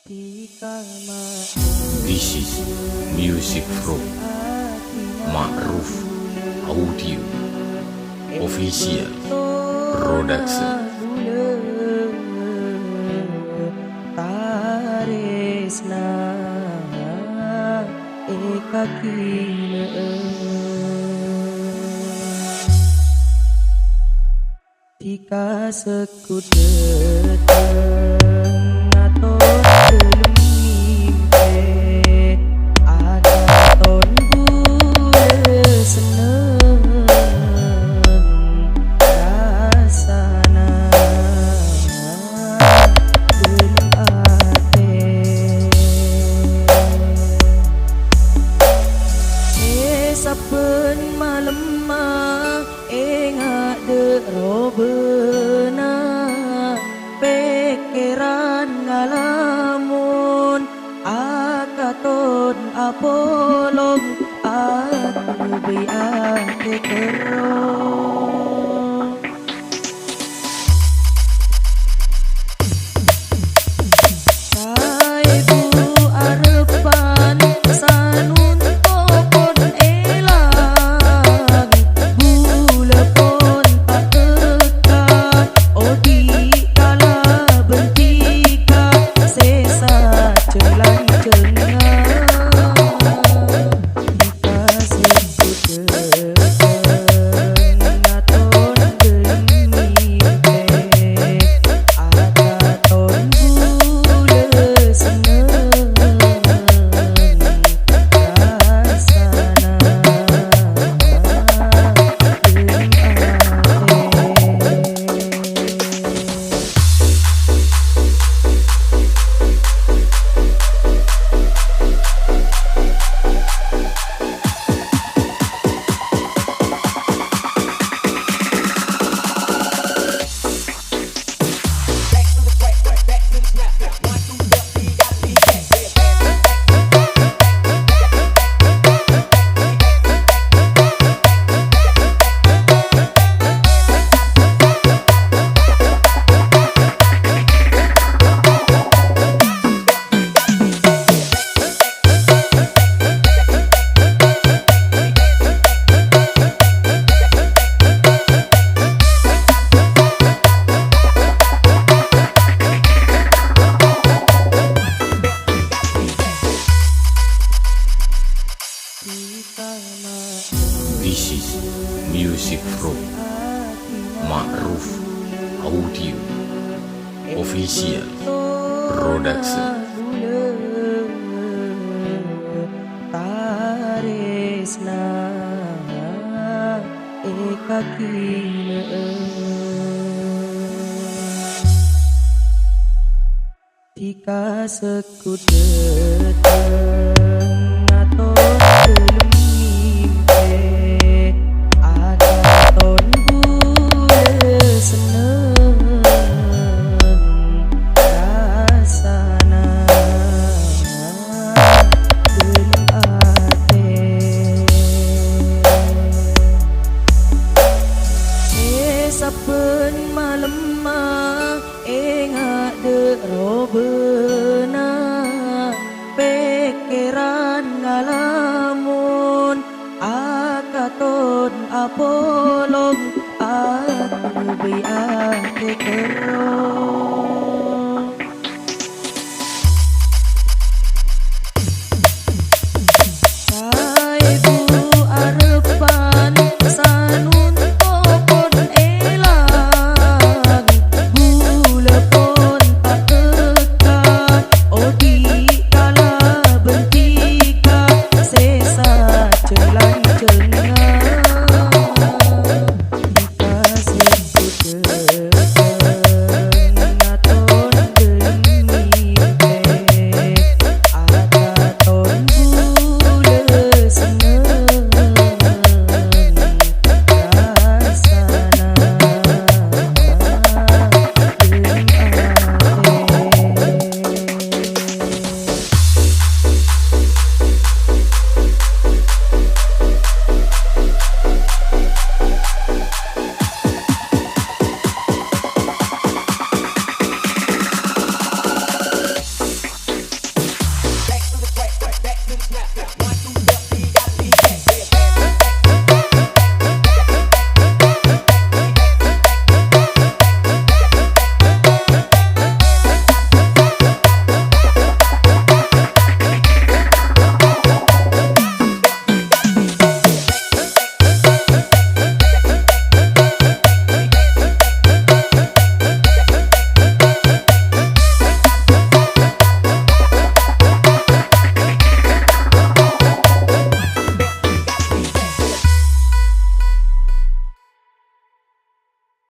This is music from Ma'ruf Audio Official Production. Taresna ekakina Tika sekuteng atau belum mimpi ada ton bule seneng rasana belum ate saben malam enggak de robena pikiran ngalamun akaton apolong aku biate kerong kai buru arepan sanun kokon elang bula pon tak tekan odi kala bentika sesa celang cengang kita sebut aton gemite akaton bule seneng rasana This is music from Ma'ruf Audio Official Production. Taresna ekakina Tika sekuteng